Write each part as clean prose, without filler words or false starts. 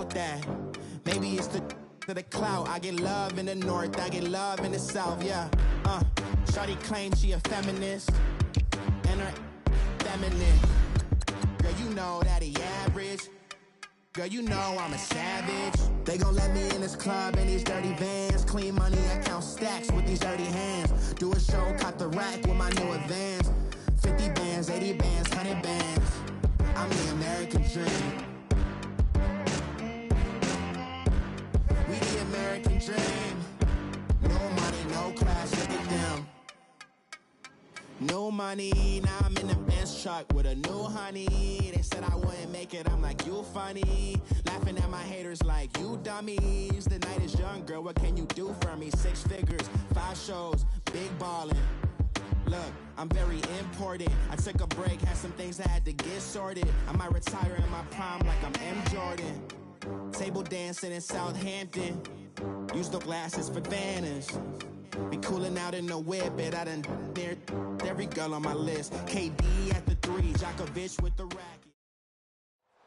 about that. Maybe it's to the clout. I get love in the north, I get love in the south, yeah. Shawty claims she a feminist, and her feminine. Girl, you know that he average. Girl, you know I'm a savage. They gon' let me in this club in these dirty vans. Clean money, I count stacks with these dirty hands. Do a show, caught the rack with my new advance. 50 bands, 80 bands, 100 bands. I'm the American dream. We the American dream. No money, no class, look at them. No money, now I'm in the Benz truck with a new honey. They said I wouldn't make it, I'm like, you funny. Laughing at my haters like, you dummies. The night is young, girl, what can you do for me? 6 figures, 5 shows, big ballin'. Look, I'm very important. I took a break, had some things I had to get sorted. I might retire in my prime like I'm M. Jordan. Table dancing in Southampton. Use the glasses for Vanish. Be cooling out in the whip, but I done dared every girl on my list. KD at the 3, Djokovic with the racket.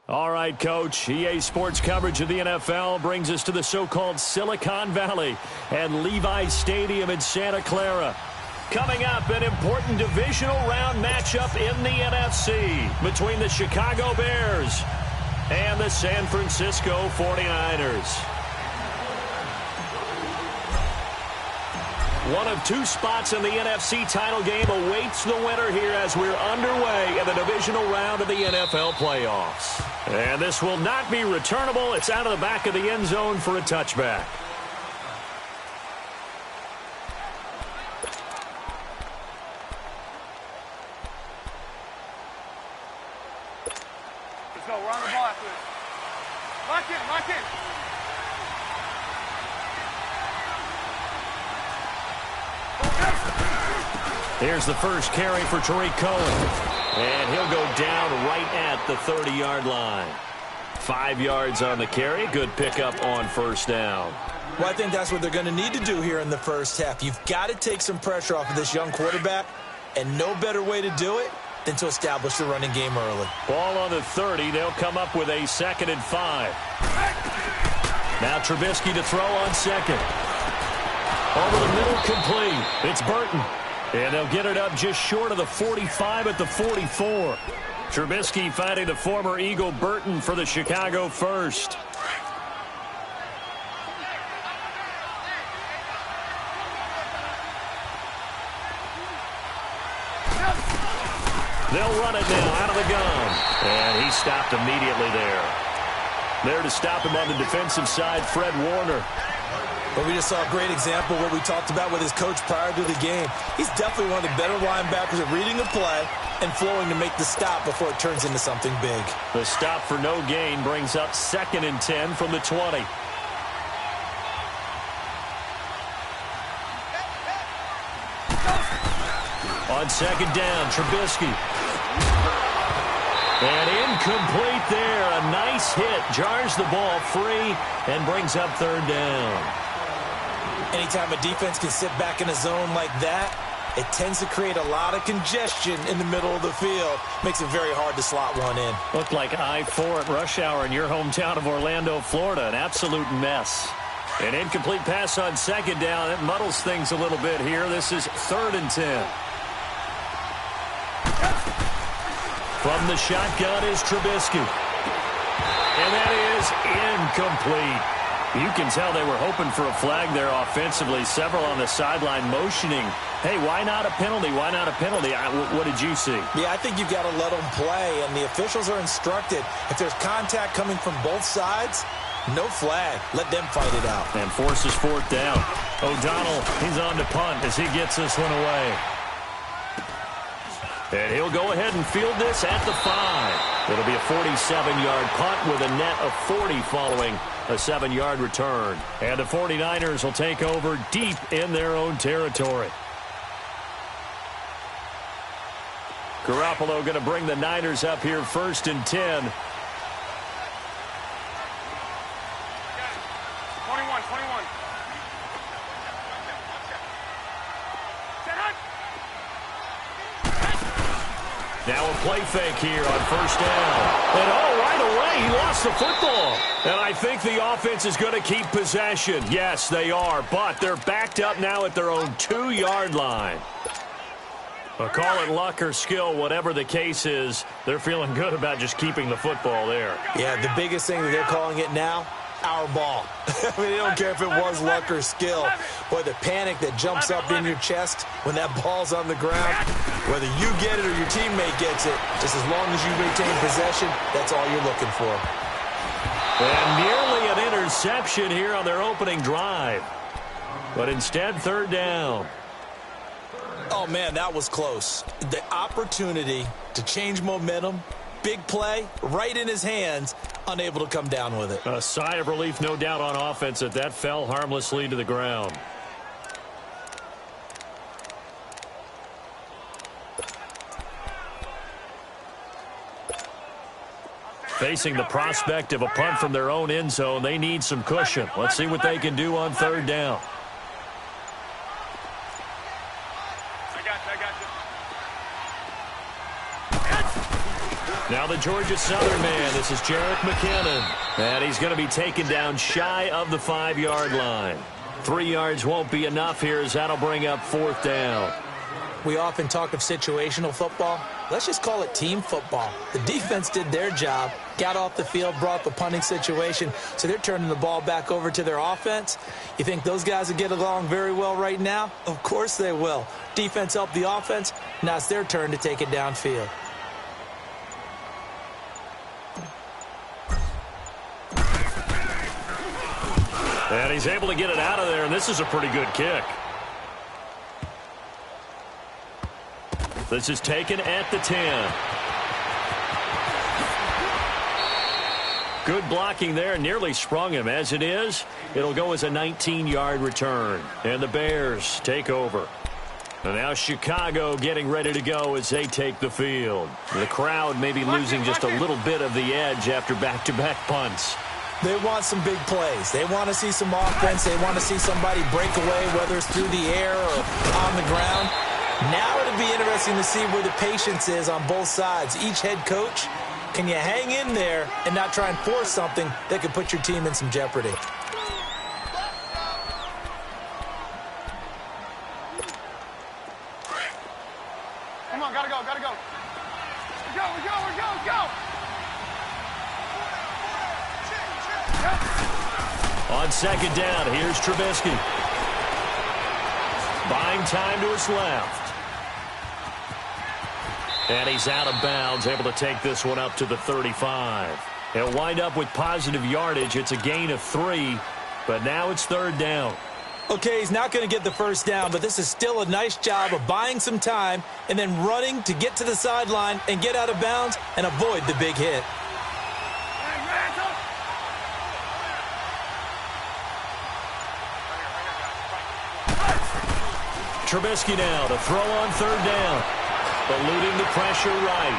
All right, Coach. EA Sports coverage of the NFL brings us to the so-called Silicon Valley and Levi's Stadium in Santa Clara. Coming up, an important divisional round matchup in the NFC between the Chicago Bears and the San Francisco 49ers. One of 2 spots in the NFC title game awaits the winner here as we're underway in the divisional round of the NFL playoffs. And this will not be returnable. It's out of the back of the end zone for a touchback. Let's go. We're on the ball after this. Lock in, lock in. Here's the first carry for Tariq Cohen. And he'll go down right at the 30-yard line. 5 yards on the carry. Good pickup on first down. Well, I think that's what they're going to need to do here in the first half. You've got to take some pressure off of this young quarterback, and no better way to do it than to establish the running game early. Ball on the 30. They'll come up with a 2nd and 5. Now Trubisky to throw on second. Over the middle, complete. It's Burton. And they'll get it up just short of the 45 at the 44. Trubisky finding the former Eagle Burton for the Chicago first. They'll run it now out of the gun. And he stopped immediately there. There to stop him on the defensive side, Fred Warner. But we just saw a great example of what we talked about with his coach prior to the game. He's definitely one of the better linebackers at reading the play and flowing to make the stop before it turns into something big. The stop for no gain brings up 2nd and 10 from the 20. On 2nd down, Trubisky. And incomplete there. A nice hit. Jars the ball free and brings up 3rd down. Anytime a defense can sit back in a zone like that, it tends to create a lot of congestion in the middle of the field. Makes it very hard to slot one in. Looked like I-4 at rush hour in your hometown of Orlando, Florida. An absolute mess. An incomplete pass on 2nd down. It muddles things a little bit here. This is 3rd and 10. From the shotgun is Trubisky. And that is incomplete. You can tell they were hoping for a flag there offensively. Several on the sideline motioning. Hey, why not a penalty? Why not a penalty? What did you see? Yeah, I think you've got to let them play, and the officials are instructed. If there's contact coming from both sides, no flag. Let them fight it out. And forces 4th down. O'Donnell, he's on to punt as he gets this one away. And he'll go ahead and field this at the 5. It'll be a 47-yard punt with a net of 40 following a 7-yard return. And the 49ers will take over deep in their own territory. Garoppolo going to bring the Niners up here 1st and 10. 21. Now a play fake here on 1st down. And oh, right by the way, he lost the football. And I think the offense is going to keep possession. Yes, they are, but they're backed up now at their own 2-yard line. Well, call it luck or skill, whatever the case is, they're feeling good about just keeping the football there. Yeah, the biggest thing that they're calling it now, our ball. I mean, they don't care if it was luck or skill. Boy, the panic that jumps up in your chest when that ball's on the ground, whether you get it or your teammate gets it, just as long as you retain possession, that's all you're looking for. And nearly an interception here on their opening drive. But instead, 3rd down. Oh, man, that was close. The opportunity to change momentum, big play, right in his hands, unable to come down with it. A sigh of relief, no doubt, on offense that fell harmlessly to the ground. Facing the prospect of a punt from their own end zone, they need some cushion. Let's see what they can do on 3rd down. Now the Georgia Southern man, this is Jerick McKinnon. And he's going to be taken down shy of the 5-yard line. 3 yards won't be enough here as that'll bring up 4th down. We often talk of situational football. Let's just call it team football. The defense did their job, got off the field, brought the punting situation, so they're turning the ball back over to their offense. You think those guys will get along very well right now? Of course they will. Defense helped the offense. Now it's their turn to take it downfield. And he's able to get it out of there, and this is a pretty good kick. This is taken at the 10. Good blocking there, nearly sprung him. As it is, it'll go as a 19-yard return. And the Bears take over. And now Chicago getting ready to go as they take the field. The crowd may be losing just a little bit of the edge after back-to-back punts. They want some big plays. They want to see some offense. They want to see somebody break away, whether it's through the air or on the ground. Now it'll be interesting to see where the patience is on both sides. Each head coach, can you hang in there and not try and force something that could put your team in some jeopardy? Come on, gotta go, gotta go. Go. On 2nd down, here's Trubisky. Buying time to his left. And he's out of bounds, able to take this one up to the 35. He'll wind up with positive yardage. It's a gain of 3, but now it's 3rd down. Okay, he's not going to get the first down, but this is still a nice job of buying some time and then running to get to the sideline and get out of bounds and avoid the big hit. Trubisky now to throw on 3rd down. Eluding the pressure right.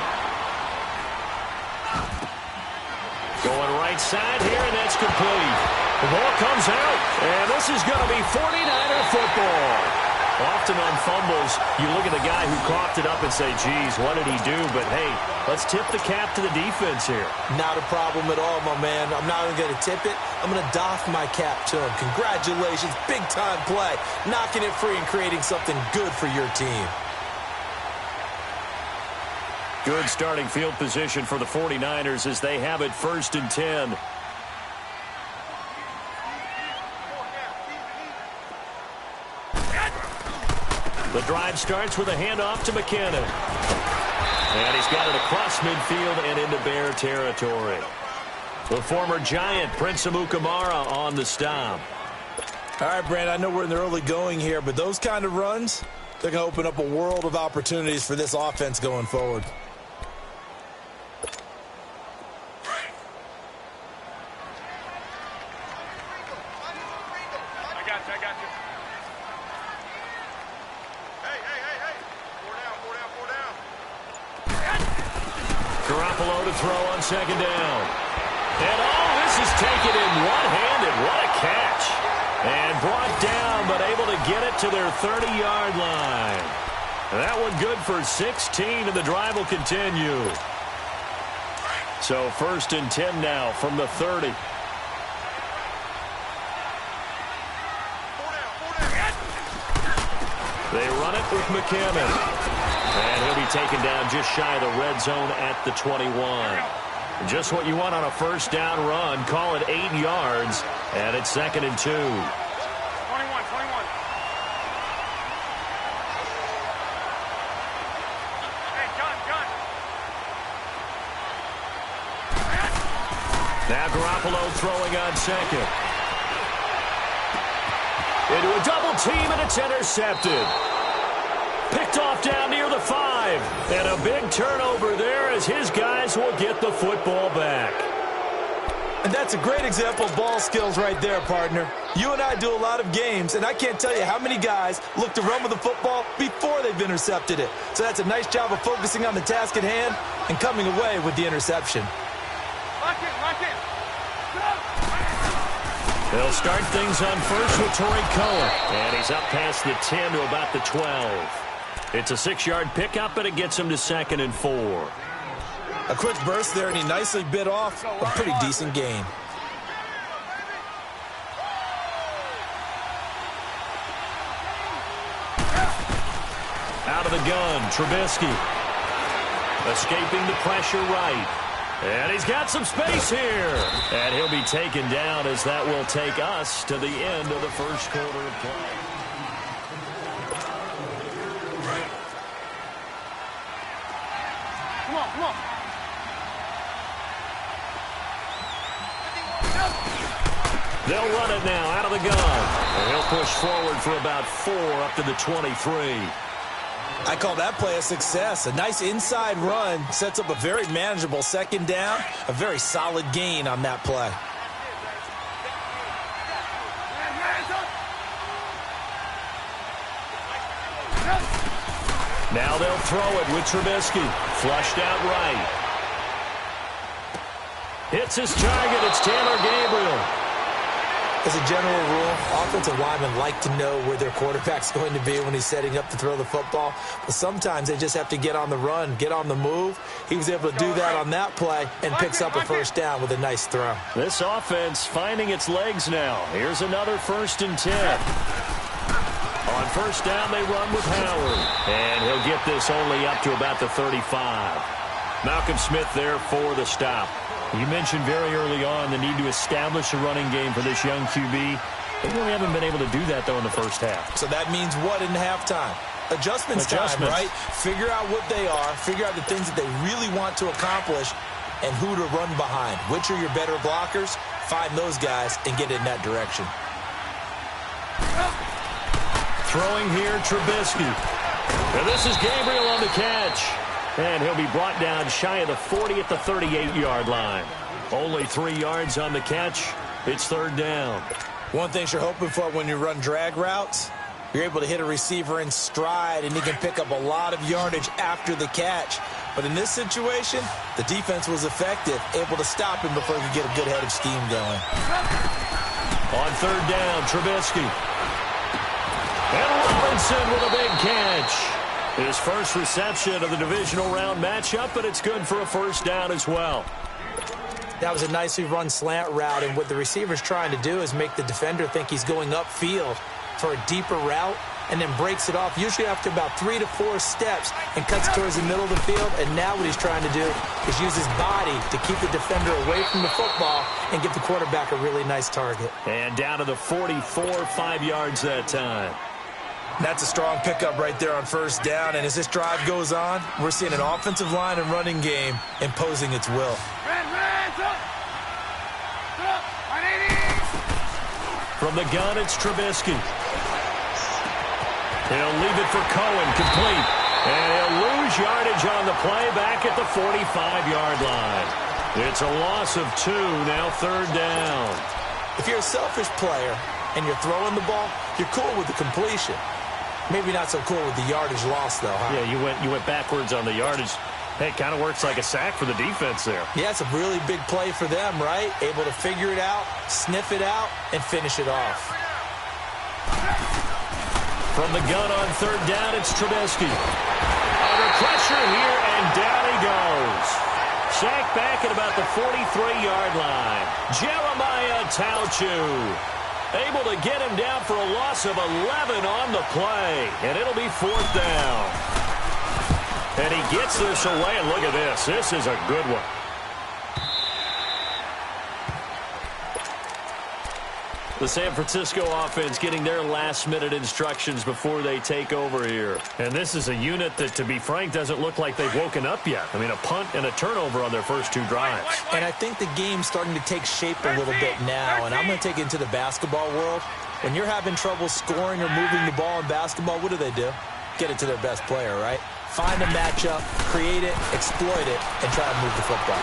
Going right side here, and that's complete. The ball comes out, and this is going to be 49er football. Often on fumbles, you look at the guy who coughed it up and say, geez, what did he do? But, hey, let's tip the cap to the defense here. Not a problem at all, my man. I'm not even going to tip it. I'm going to doff my cap to him. Congratulations, big-time play. Knocking it free and creating something good for your team. Good starting field position for the 49ers as they have it 1st and 10. The drive starts with a handoff to McKinnon. And he's got it across midfield and into Bear territory. The former Giant, Prince Amukamara, on the stop. All right, Brand, I know we're in the early going here, but those kind of runs, they're going to open up a world of opportunities for this offense going forward. I got you. Hey. Four down. Garoppolo to throw on 2nd down. And this is taken in one-handed. What a catch. And brought down, but able to get it to their 30-yard line. That one good for 16, and the drive will continue. So 1st and 10 now from the 30. They run it with McCammon. And he'll be taken down just shy of the red zone at the 21. Just what you want on a first down run. Call it 8 yards. And it's 2nd and 2. 21. Hey, gun. Now Garoppolo throwing on 2nd. Into a double team, and it's intercepted. Picked off down near the 5. And a big turnover there as his guys will get the football back. And that's a great example of ball skills right there, partner. You and I do a lot of games, and I can't tell you how many guys look to run with the football before they've intercepted it. So that's a nice job of focusing on the task at hand and coming away with the interception. Lock it. They'll start things on first with Torrey Cohen. And he's up past the 10 to about the 12. It's a 6-yard pickup, and it gets him to 2nd and 4. A quick burst there, and he nicely bit off a pretty decent gain. Out of the gun, Trubisky. Escaping the pressure right. And he's got some space here. And he'll be taken down as that will take us to the end of the first quarter of play. Come on. They'll run it now out of the gun. And he'll push forward for about 4 up to the 23. I call that play a success. A nice inside run sets up a very manageable 2nd down. A very solid gain on that play. Now they'll throw it with Trubisky. Flushed out right. Hits his target. It's Taylor Gabriel. As a general rule, offensive linemen like to know where their quarterback's going to be when he's setting up to throw the football. But sometimes they just have to get on the run, get on the move. He was able to do that on that play and picks up a first down with a nice throw. This offense finding its legs now. Here's another 1st and 10. On first down, they run with Howard. And he'll get this only up to about the 35. Malcolm Smith there for the stop. You mentioned very early on the need to establish a running game for this young QB. They really haven't been able to do that, though, in the first half. So that means what in halftime? Adjustments time, right? Figure out what they are. Figure out the things that they really want to accomplish and who to run behind. Which are your better blockers? Find those guys and get in that direction. Throwing here, Trubisky. And this is Gabriel on the catch. And he'll be brought down shy of the 40 at the 38-yard line. Only 3 yards on the catch. It's 3rd down. One thing you're hoping for when you run drag routes, you're able to hit a receiver in stride, and he can pick up a lot of yardage after the catch. But in this situation, the defense was effective, able to stop him before he could get a good head of steam going. On 3rd down, Trubisky. And Robinson with a big catch. His first reception of the divisional round matchup, but it's good for a first down as well. That was a nicely run slant route, and what the receiver's trying to do is make the defender think he's going upfield for a deeper route and then breaks it off, usually after about 3 to 4 steps, and cuts towards the middle of the field. And now what he's trying to do is use his body to keep the defender away from the football and give the quarterback a really nice target. And down to the 44, 5 yards that time. That's a strong pickup right there on first down. And as this drive goes on, we're seeing an offensive line and running game imposing its will. From the gun, it's Trubisky. He'll leave it for Cohen, complete. And he'll lose yardage on the play back at the 45-yard line. It's a loss of 2, now 3rd down. If you're a selfish player and you're throwing the ball, you're cool with the completion. Maybe not so cool with the yardage loss, though, huh? Yeah, you went backwards on the yardage. Hey, it kind of works like a sack for the defense there. Yeah, it's a really big play for them, right? Able to figure it out, sniff it out, and finish it off. From the gun on 3rd down, it's Trubisky. Under pressure here, and down he goes. sack back at about the 43-yard line. Jeremiah Tauchu able to get him down for a loss of 11 on the play. And it'll be 4th down. And he gets this away, and look at this. This is a good one. The San Francisco offense getting their last-minute instructions before they take over here. And this is a unit that, to be frank, doesn't look like they've woken up yet. I mean, a punt and a turnover on their first 2 drives. And I think the game's starting to take shape a little bit now. And I'm going to take it into the basketball world. When you're having trouble scoring or moving the ball in basketball, what do? Get it to their best player, right? Find a matchup, create it, exploit it, and try to move the football.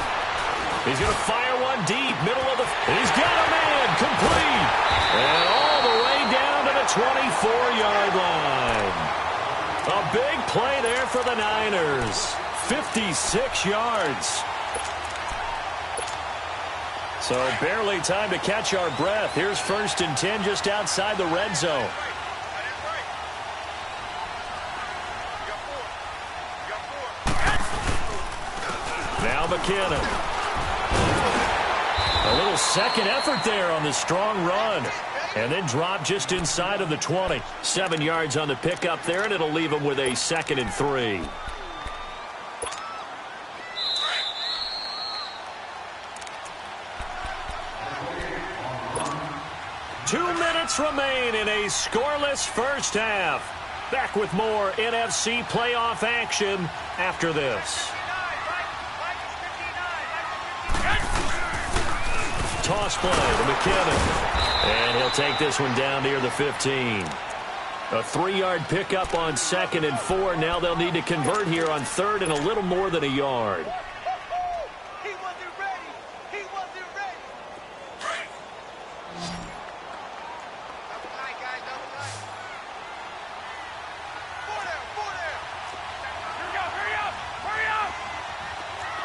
He's going to fire one deep, middle of the... He's got a man, complete. And all the way down to the 24-yard line. A big play there for the Niners. 56 yards. So barely time to catch our breath. Here's 1st and 10 just outside the red zone. Now McKinnon. A little second effort there on the strong run. And then drop just inside of the 20. 7 yards on the pickup there, and it'll leave him with a 2nd and 3. Two minutes remain in a scoreless first half. Back with more NFC playoff action after this. Toss play to McKinnon. And he'll take this one down near the 15. A 3-yard pickup on 2nd and 4. Now they'll need to convert here on 3rd and a little more than a yard. He wasn't ready. He wasn't ready. Double tight, guys. Double tight. 4 down. 4 down. Hurry up. Hurry up.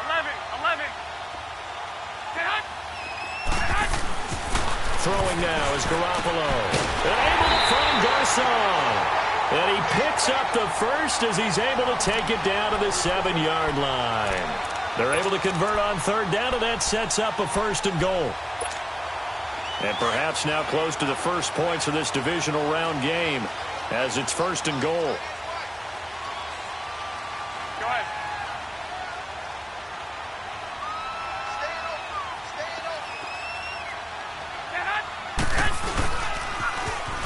11. Get up. Throwing now is Garoppolo. And able to find Garcon. And he picks up the first as he's able to take it down to the 7-yard line. They're able to convert on 3rd down, and that sets up a 1st and goal. And perhaps now close to the first points of this divisional round game as it's 1st and goal. Go ahead.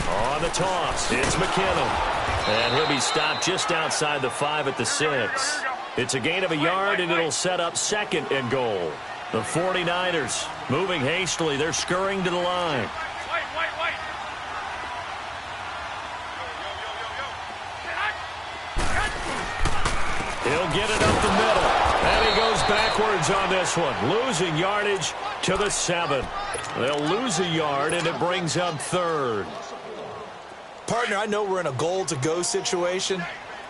On the toss, it's McKinnon. And he'll be stopped just outside the 5 at the 6. It's a gain of a yard, and it'll set up 2nd and goal. The 49ers moving hastily. They're scurrying to the line. Wait. He'll get it up the middle. And he goes backwards on this one. Losing yardage to the 7. They'll lose a yard, and it brings up 3rd. Partner, I know we're in a goal-to-go situation,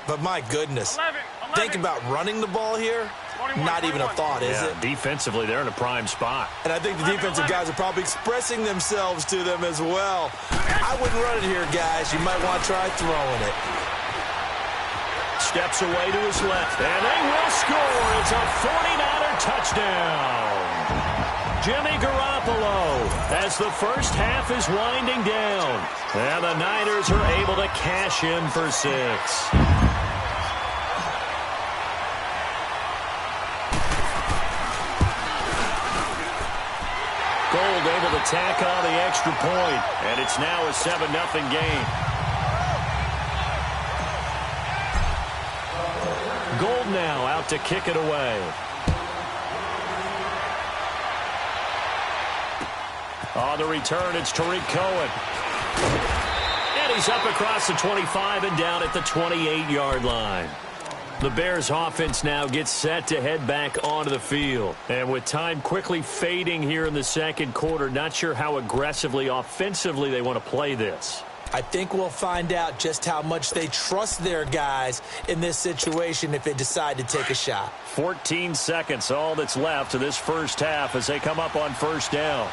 but my goodness. 11. Think about running the ball here. Not even a thought, is it? Defensively, they're in a prime spot. And I think the defensive guys are probably expressing themselves to them as well. I wouldn't run it here, guys. You might want to try throwing it. Steps away to his left, and they will score. It's a 49er touchdown. Jimmy Garoppolo as the first half is winding down. And the Niners are able to cash in for 6. Gold able to tack on the extra point, and it's now a 7-0 game. Gold now out to kick it away. On the return, it's Tariq Cohen. And he's up across the 25 and down at the 28-yard line. The Bears offense now gets set to head back onto the field. And with time quickly fading here in the second quarter, not sure how aggressively, offensively they want to play this. I think we'll find out just how much they trust their guys in this situation if they decide to take a shot. 14 seconds, all that's left to this first half as they come up on 1st down.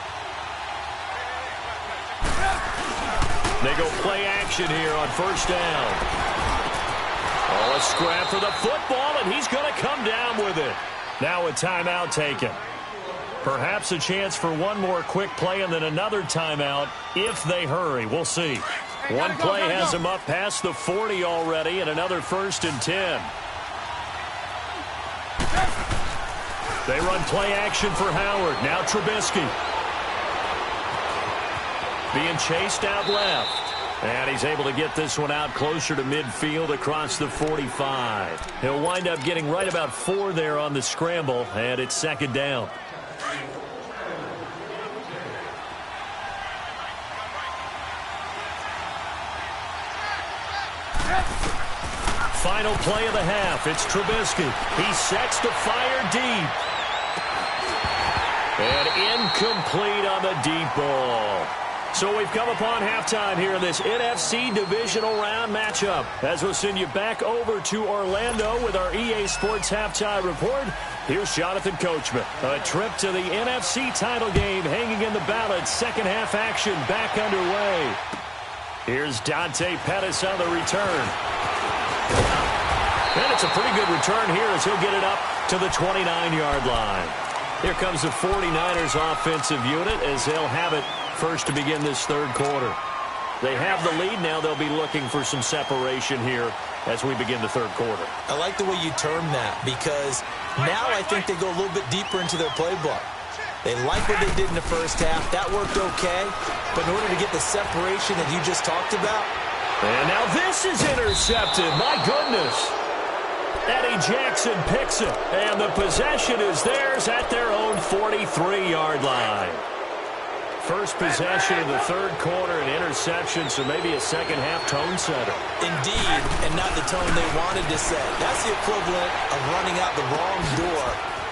They go play action here on 1st down. Oh, a scrap for the football, and he's going to come down with it. Now a timeout taken. Perhaps a chance for one more quick play and then another timeout if they hurry. We'll see. One play has them up past the 40 already and another 1st and 10. They run play action for Howard. Now Trubisky. Being chased out left. And he's able to get this one out closer to midfield across the 45. He'll wind up getting right about 4 there on the scramble, and it's 2nd down. Final play of the half. It's Trubisky. He sets to fire deep. And incomplete on the deep ball. So we've come upon halftime here in this NFC Divisional Round matchup. As we'll send you back over to Orlando with our EA Sports Halftime Report, here's Jonathan Coachman. A trip to the NFC title game hanging in the balance. Second half action back underway. Here's Dante Pettis on the return. And it's a pretty good return here as he'll get it up to the 29-yard line. Here comes the 49ers offensive unit as they'll have it first to begin this 3rd quarter. They have the lead now. They'll be looking for some separation here as we begin the 3rd quarter. I like the way you term that because now I think they go a little bit deeper into their playbook. They like what they did in the first half. That worked okay. But in order to get the separation that you just talked about. And now this is intercepted. My goodness. Eddie Jackson picks it. And the possession is theirs at their own 43-yard line. First possession of the 3rd quarter, an interception, so maybe a second-half tone setter. Indeed, and not the tone they wanted to set. That's the equivalent of running out the wrong door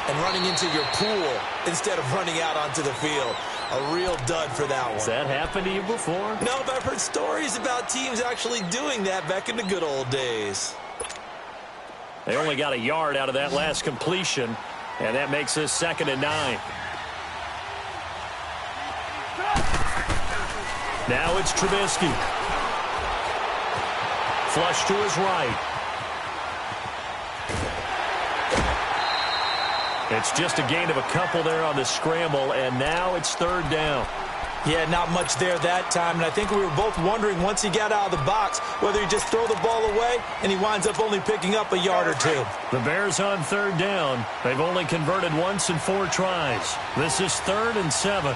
and running into your pool instead of running out onto the field. A real dud for that one. Has that happened to you before? No, but I've heard stories about teams actually doing that back in the good old days. They only got a yard out of that last completion, and that makes this 2nd and 9. Now it's Trubisky. Flush to his right. It's just a gain of a couple there on the scramble, and now it's 3rd down. Yeah, not much there that time, and I think we were both wondering once he got out of the box whether he'd just throw the ball away, and he winds up only picking up a yard or 2. The Bears on 3rd down. They've only converted once in 4 tries. This is 3rd and 7.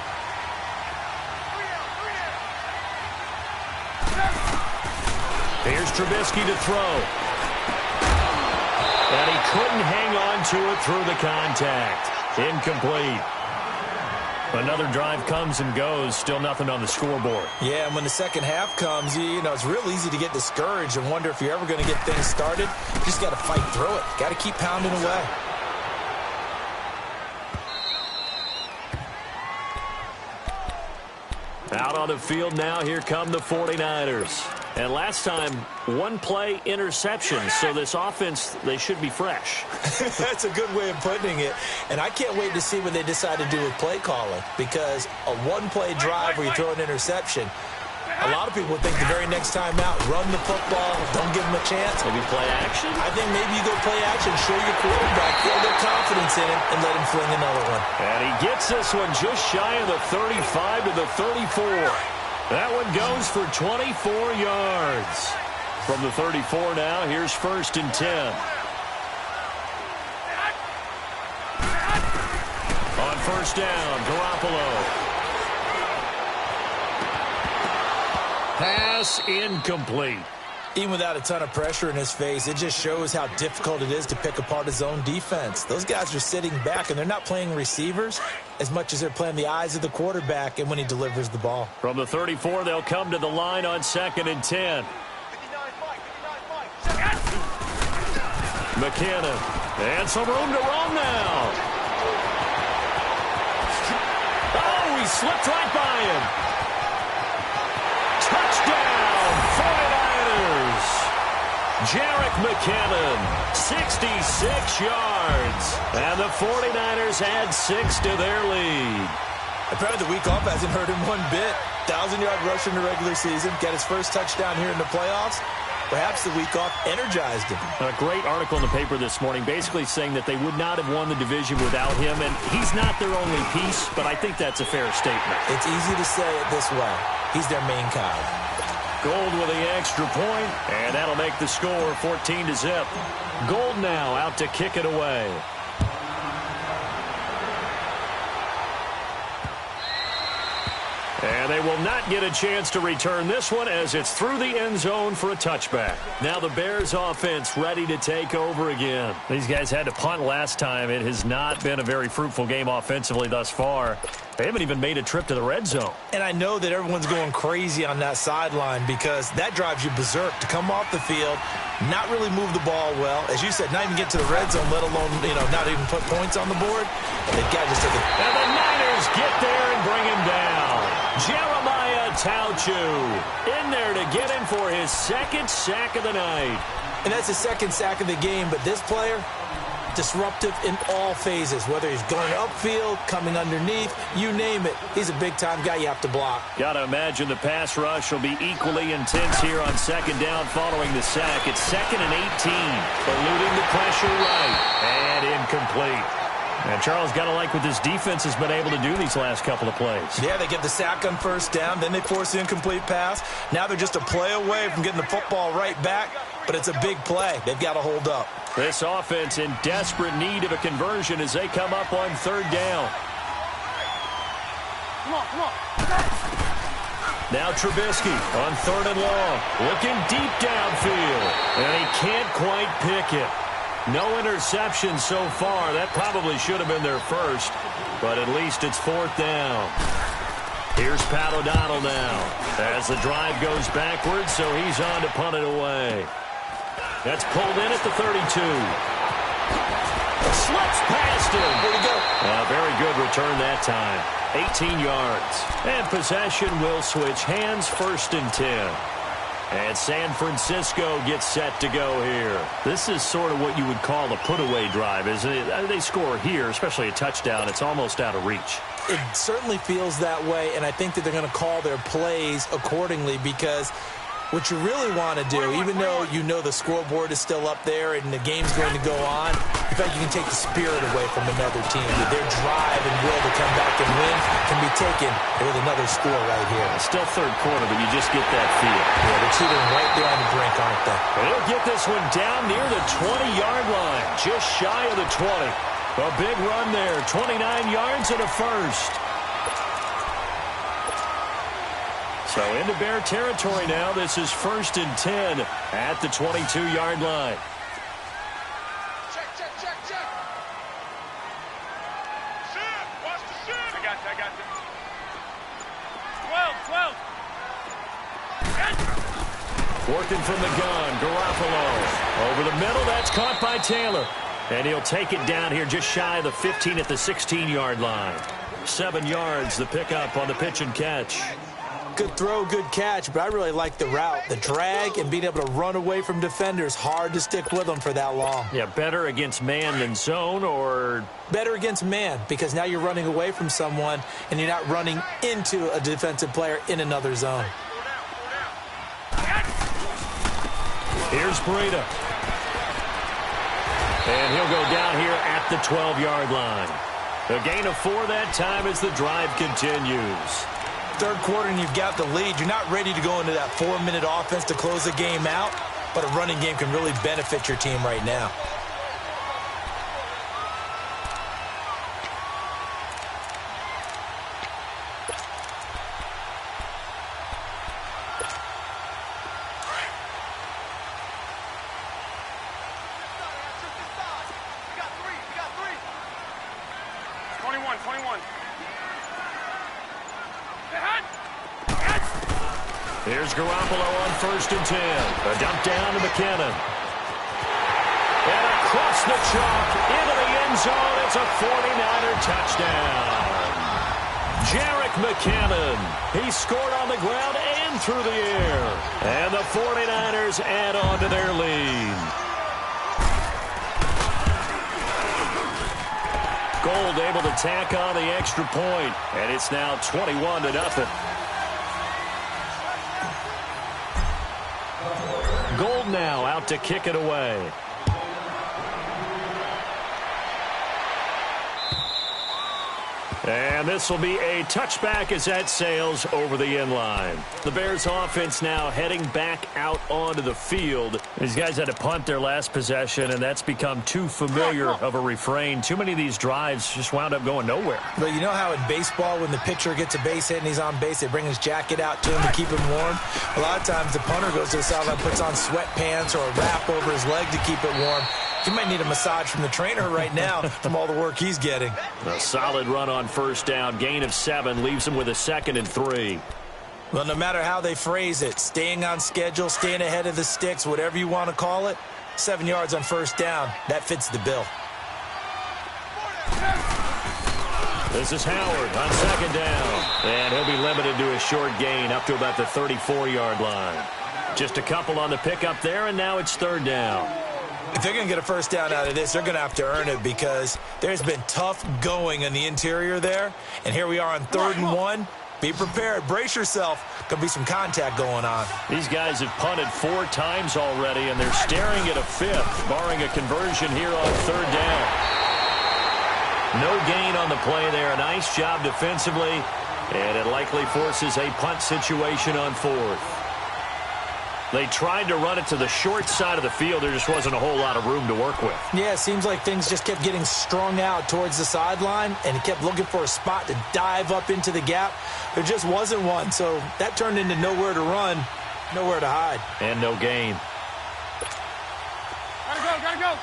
Here's Trubisky to throw. And he couldn't hang on to it through the contact. Incomplete. Another drive comes and goes. Still nothing on the scoreboard. Yeah, and when the second half comes, you know, it's real easy to get discouraged and wonder if you're ever going to get things started. You just got to fight through it. Got to keep pounding away. Out on the field now, here come the 49ers. And last time, 1-play interception. So this offense, they should be fresh. That's a good way of putting it. And I can't wait to see what they decide to do with play calling. Because a 1-play drive where you throw an interception, a lot of people would think the very next time out, run the football, don't give them a chance. Maybe play action? I think maybe you go play action, show your quarterback, feel their confidence in him, and let him fling another one. And he gets this one just shy of the 35 to the 34. That one goes for 24 yards. From the 34 now, here's 1st and 10. On 1st down, Garoppolo. Pass incomplete. Even without a ton of pressure in his face, it just shows how difficult it is to pick apart his own defense. Those guys are sitting back, and they're not playing receivers as much as they're playing the eyes of the quarterback and when he delivers the ball. From the 34, they'll come to the line on 2nd and 10. McKinnon. And some room to roam now. Oh, he slipped right by him. Touchdown, 49ers. Jerick McKinnon, 66 yards. And the 49ers add 6 to their lead. Apparently the week off hasn't hurt him one bit. 1,000-yard rush in the regular season. Got his first touchdown here in the playoffs. Perhaps the week off energized him. A great article in the paper this morning basically saying that they would not have won the division without him, and he's not their only piece, but I think that's a fair statement. It's easy to say it this way. He's their main cog. Gold with the extra point, and that'll make the score 14-0. Gold now out to kick it away. And they will not get a chance to return this one as it's through the end zone for a touchback. Now the Bears offense ready to take over again. These guys had to punt last time. It has not been a very fruitful game offensively thus far. They haven't even made a trip to the red zone. And I know that everyone's going crazy on that sideline because that drives you berserk to come off the field, not really move the ball well. As you said, not even get to the red zone, let alone, not even put points on the board. They've got to just take it. And the Niners get there and bring him down. Jeremiah Tauchu in there to get him for his second sack of the night. And that's his second sack of the game, but this player, disruptive in all phases, whether he's going upfield, coming underneath, you name it. He's a big-time guy you have to block. Got to imagine the pass rush will be equally intense here on second down following the sack. It's 2nd and 18. Eluding the pressure right. And incomplete. And Charles, got to like what this defense has been able to do these last couple of plays. Yeah, they get the sack on first down, then they force the incomplete pass. Now they're just a play away from getting the football right back, but it's a big play. They've got to hold up. This offense in desperate need of a conversion as they come up on third down. Come on. Now Trubisky on 3rd and long, looking deep downfield, and he can't quite pick it. No interception so far. That probably should have been their first, but at least it's 4th down. Here's Pat O'Donnell now as the drive goes backwards, so he's on to punt it away. That's pulled in at the 32. Slips past him. There you go. Very good return that time. 18 yards. And possession will switch hands, 1st and 10. And San Francisco gets set to go here. This is sort of what you would call a put-away drive, isn't it? They score here, especially a touchdown. It's almost out of reach. It certainly feels that way, and I think that they're going to call their plays accordingly because what you really want to do, even though you know the scoreboard is still up there and the game's going to go on, in fact, you can take the spirit away from another team. Their drive and will to come back and win can be taken with another score right here. It's still third quarter, but you just get that feel. Yeah, they're teetering right there on the brink, aren't they? And they'll get this one down near the 20-yard line, just shy of the 20. A big run there, 29 yards and a first. So into Bear territory now. This is 1st and 10 at the 22-yard line. Check. Shoot. Watch the shoot. I got you. 12. Working from the gun, Garoppolo. Over the middle, that's caught by Taylor. And he'll take it down here just shy of the 15 at the 16-yard line. 7 yards, the pickup on the pitch and catch. Good throw, good catch, but I really like the route. The drag and being able to run away from defenders. Hard to stick with them for that long. Yeah, better against man than zone, or? Better against man, because now you're running away from someone and you're not running into a defensive player in another zone. Here's Breida. And he'll go down here at the 12-yard line. A gain of 4 that time as the drive continues. Third quarter and you've got the lead. You're not ready to go into that 4-minute offense to close the game out, but a running game can really benefit your team right now. Here's Garoppolo on 1st and 10. A dump down to McKinnon. And across the chalk into the end zone. It's a 49er touchdown. Jerick McKinnon. He scored on the ground and through the air. And the 49ers add on to their lead. Gold able to tack on the extra point. And it's now 21-0. Gold now out to kick it away. And this will be a touchback as that sails over the end line. The Bears offense now heading back out onto the field. These guys had to punt their last possession, and that's become too familiar of a refrain. Too many of these drives just wound up going nowhere. But you know how in baseball, when the pitcher gets a base hit and he's on base, they bring his jacket out to him to keep him warm? A lot of times the punter goes to the sideline, puts on sweatpants or a wrap over his leg to keep it warm. He might need a massage from the trainer right now from all the work he's getting. A solid run on first down. Gain of 7 leaves him with a 2nd and 3. Well, no matter how they phrase it, staying on schedule, staying ahead of the sticks, whatever you want to call it, 7 yards on first down, that fits the bill. This is Howard on 2nd down. And he'll be limited to a short gain up to about the 34-yard line. Just a couple on the pickup there, and now it's 3rd down. If they're going to get a first down out of this, they're going to have to earn it because there's been tough going in the interior there. And here we are on 3rd and 1. Be prepared. Brace yourself. Going to be some contact going on. These guys have punted 4 times already, and they're staring at a 5th, barring a conversion here on 3rd down. No gain on the play there. A nice job defensively, and it likely forces a punt situation on 4th. They tried to run it to the short side of the field. There just wasn't a whole lot of room to work with. Yeah, it seems like things just kept getting strung out towards the sideline, and he kept looking for a spot to dive up into the gap. There just wasn't one, so that turned into nowhere to run, nowhere to hide. And no gain. Gotta go.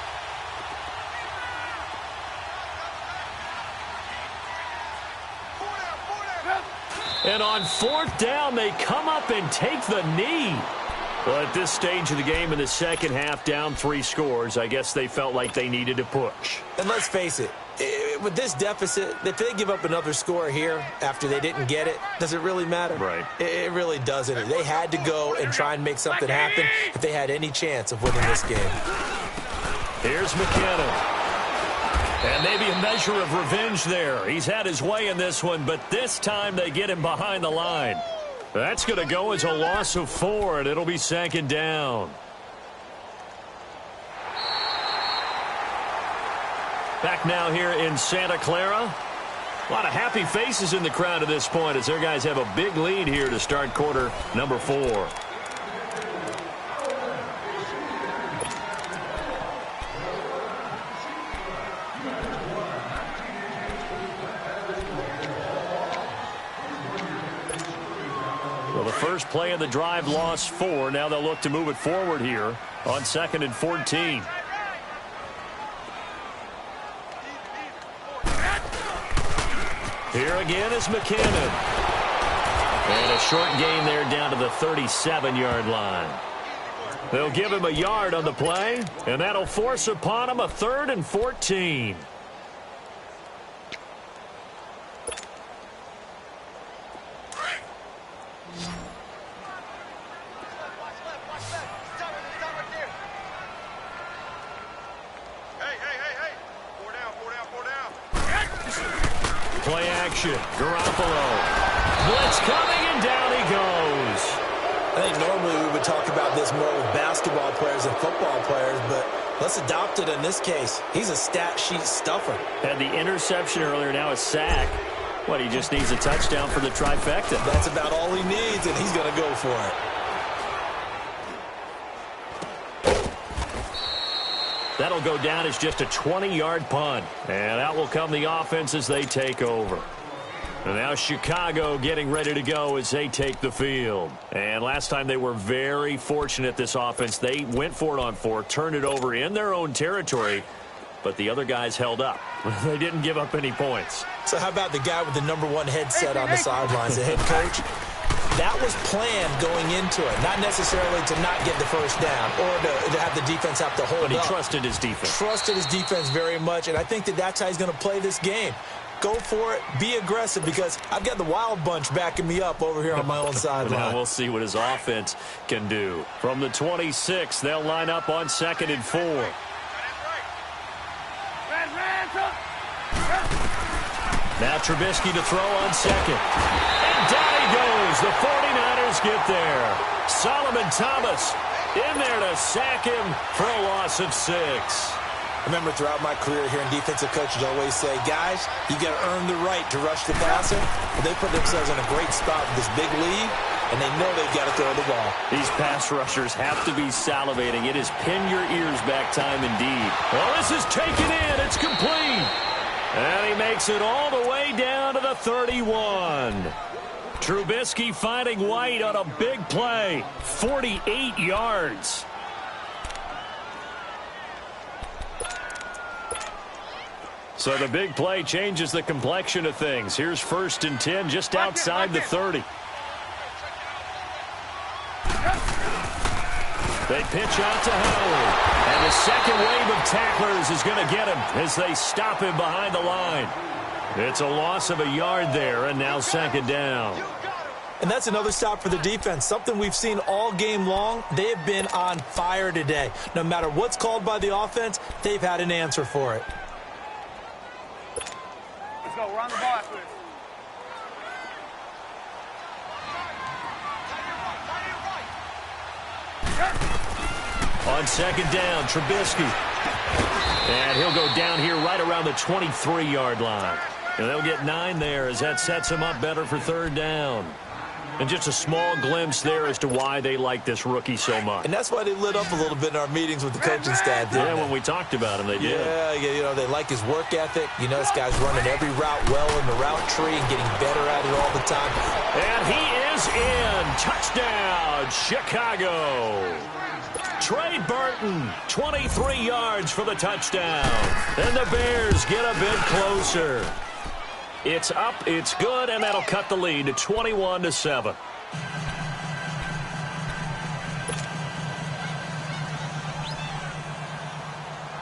And on 4th down, they come up and take the knee. Well, at this stage of the game in the second half, down 3 scores, I guess they felt like they needed to push. And let's face it, with this deficit, if they give up another score here after they didn't get it, does it really matter? Right. It really doesn't. They had to go and try and make something happen if they had any chance of winning this game. Here's McKinnon. And maybe a measure of revenge there. He's had his way in this one, but this time they get him behind the line. That's going to go as a loss of 4, and it'll be 2nd down. Back now here in Santa Clara. A lot of happy faces in the crowd at this point as their guys have a big lead here to start quarter number 4. Well, the first play of the drive lost 4. Now they'll look to move it forward here on 2nd and 14. Here again is McKinnon. And a short gain there down to the 37-yard line. They'll give him a yard on the play, and that'll force upon him a 3rd and 14. Play action. Garoppolo. Blitz coming, and down he goes. I think normally we would talk about this more with basketball players and football players, but let's adopt it in this case. He's a stat sheet stuffer. Had the interception earlier, now a sack. What, he just needs a touchdown for the trifecta. That's about all he needs, and he's going to go for it. That'll go down as just a 20-yard punt. And out will come the offense as they take over. And now Chicago getting ready to go as they take the field. And last time they were very fortunate, this offense. They went for it on 4, turned it over in their own territory, but the other guys held up. They didn't give up any points. So how about the guy with the #1 headset on the sidelines, the head coach? That was planned going into it, not necessarily to not get the first down or to have the defense have to hold up. But he trusted his defense. Trusted his defense very much, and I think that's how he's going to play this game. Go for it. Be aggressive because I've got the Wild Bunch backing me up over here on my own sideline. Now we'll see what his offense can do. From the 26, they'll line up on 2nd and 4. Now Trubisky to throw on 2nd. And down he goes. The 49ers get there. Solomon Thomas in there to sack him for a loss of 6. I remember throughout my career hearing defensive coaches always say, guys, you got to earn the right to rush the passer. But they put themselves in a great spot with this big lead, and they know they've got to throw the ball. These pass rushers have to be salivating. It is pin your ears back time indeed. Well, this is taken in. It's complete. And he makes it all the way down to the 31. Trubisky finding White on a big play. 48 yards. So the big play changes the complexion of things. Here's 1st and 10 just outside the 30. They pitch out to Howard. And the second wave of tacklers is going to get him as they stop him behind the line. It's a loss of a yard there, and now 2nd down. And that's another stop for the defense, something we've seen all game long. They have been on fire today. No matter what's called by the offense, they've had an answer for it. Let's go. Run the ball after this. On 2nd down, Trubisky. And he'll go down here right around the 23-yard line. And they'll get 9 there as that sets him up better for 3rd down. And just a small glimpse there as to why they like this rookie so much. And that's why they lit up a little bit in our meetings with the coaching staff. Yeah, when we talked about him, they did. Yeah, you know, they like his work ethic. You know, this guy's running every route well in the route tree and getting better at it all the time. And he is in. Touchdown, Chicago. Trey Burton, 23 yards for the touchdown. And the Bears get a bit closer. It's up, it's good, and that'll cut the lead to 21-7.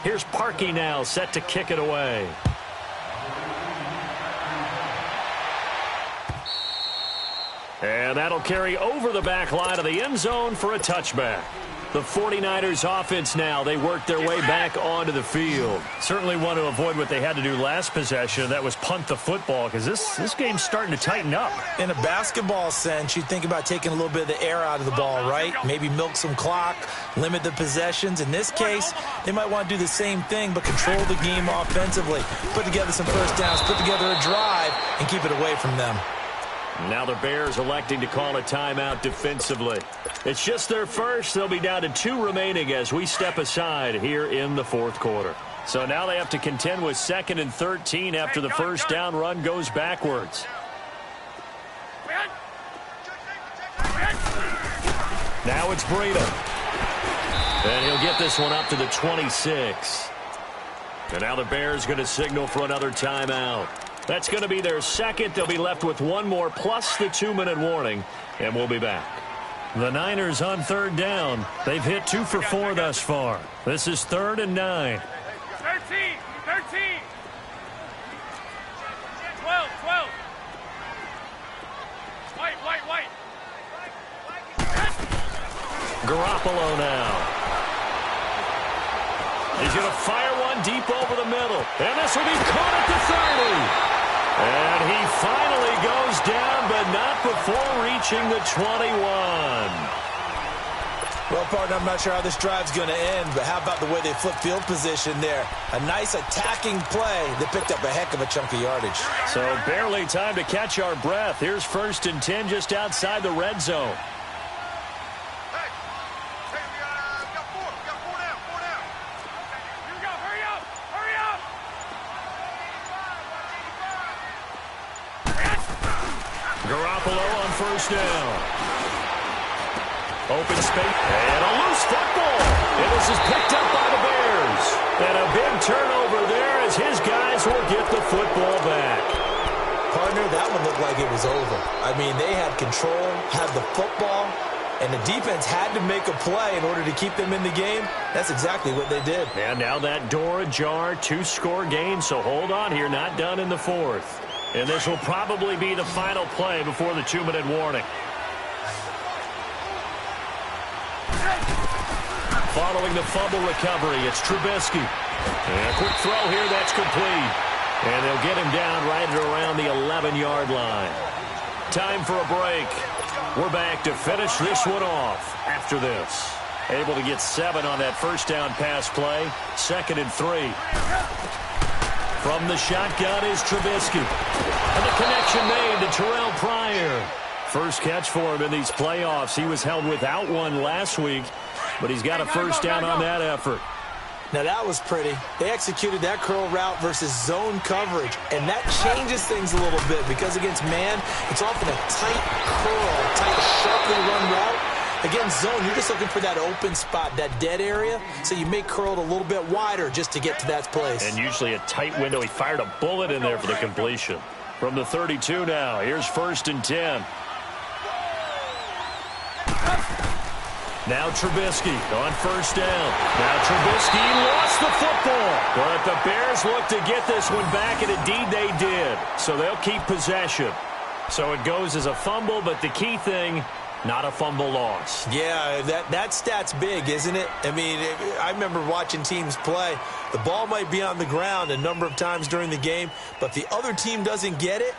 Here's Parkey now, set to kick it away. And that'll carry over the back line of the end zone for a touchback. The 49ers offense now, they work their way back onto the field. Certainly want to avoid what they had to do last possession. That was punt the football, because this game's starting to tighten up. In a basketball sense, you think about taking a little bit of the air out of the ball, right? Maybe milk some clock, limit the possessions. In this case, they might want to do the same thing, but control the game offensively. Put together some first downs, put together a drive, and keep it away from them. Now the Bears electing to call a timeout defensively. It's just their first. They'll be down to 2 remaining as we step aside here in the 4th quarter. So now they have to contend with 2nd and 13 after the first down run goes backwards. Now it's Breida. And he'll get this one up to the 26. And now the Bears going to signal for another timeout. That's going to be their second. They'll be left with 1 more plus the 2-minute warning, and we'll be back. The Niners on 3rd down. They've hit 2 for 4 thus far. This is 3rd and 9. 13. 12. White. Garoppolo now. He's going to fire one deep over the middle. And this will be caught at the 30. And he finally goes down, but not before reaching the 21. Well, partner, I'm not sure how this drive's going to end, but how about the way they flip field position there? A nice attacking play that picked up a heck of a chunk of yardage. So barely time to catch our breath. Here's 1st and 10 just outside the red zone. Garoppolo on 1st down. Open space. And a loose football. And this is picked up by the Bears. And a big turnover there as his guys will get the football back. Partner, that one looked like it was over. I mean, they had control, had the football, and the defense had to make a play in order to keep them in the game. That's exactly what they did. And now that door ajar, 2-score game. So hold on here, not done in the 4th. And this will probably be the final play before the 2-minute warning. Following the fumble recovery, it's Trubisky. And a quick throw here, that's complete. And they'll get him down right around the 11-yard line. Time for a break. We're back to finish this one off after this. Able to get 7 on that first down pass play. 2nd and 3. From the shotgun is Trubisky. And the connection made to Terrell Pryor. First catch for him in these playoffs. He was held without one last week, but he's got a first down on that effort. Now that was pretty. They executed that curl route versus zone coverage, and that changes things a little bit because against man, it's often a tight curl, tight, sharply run route. Against zone, you're just looking for that open spot, that dead area, so you make curl a little bit wider just to get to that place. And usually a tight window. He fired a bullet in there for the completion. From the 32 now, here's 1st and 10. Now Trubisky on first down. Now Trubisky lost the football. But the Bears look to get this one back, and indeed they did. So they'll keep possession. So it goes as a fumble, but the key thing, not a fumble loss. Yeah, that stat's big, isn't it? I mean, I remember watching teams play. The ball might be on the ground a number of times during the game, but if the other team doesn't get it,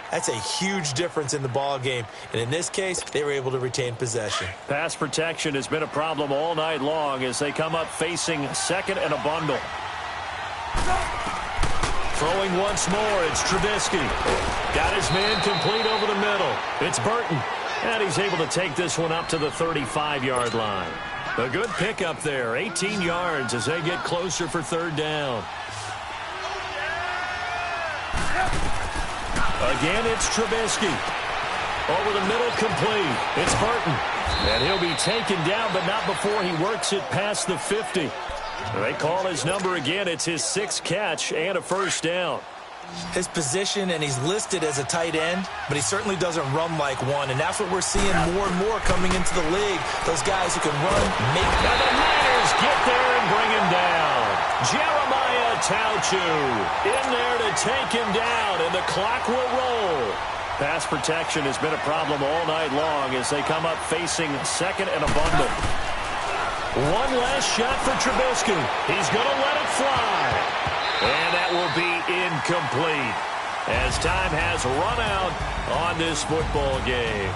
that's a huge difference in the ball game. And in this case, they were able to retain possession. Pass protection has been a problem all night long as they come up facing 2nd and a bundle. Throwing once more, it's Trubisky. Got his man complete over the middle. It's Burton. And he's able to take this one up to the 35-yard line. A good pickup there. 18 yards as they get closer for 3rd down. Again, it's Trubisky. Over the middle, complete. It's Burton. And he'll be taken down, but not before he works it past the 50. They call his number again. It's his 6th catch and a first down. His position, and he's listed as a tight end, but he certainly doesn't run like one, and that's what we're seeing more and more coming into the league. Those guys who can run, make... Now the Niners get there and bring him down. Jeremiah Tauchu in there to take him down, and the clock will roll. Pass protection has been a problem all night long as they come up facing 2nd and a bundle. One last shot for Trubisky. He's going to let it fly. And that will be incomplete as time has run out on this football game.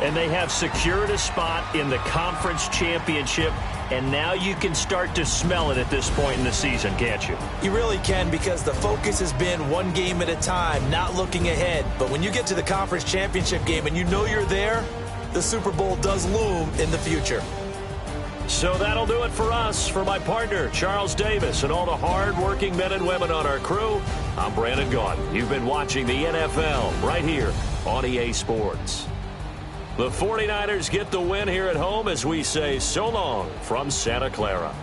And they have secured a spot in the conference championship, and now you can start to smell it at this point in the season, can't you? You really can, because the focus has been one game at a time, not looking ahead. But when you get to the conference championship game and you know you're there, the Super Bowl does loom in the future. So that'll do it for us. For my partner, Charles Davis, and all the hard-working men and women on our crew, I'm Brandon Gaudin. You've been watching the NFL right here on EA Sports. The 49ers get the win here at home as we say so long from Santa Clara.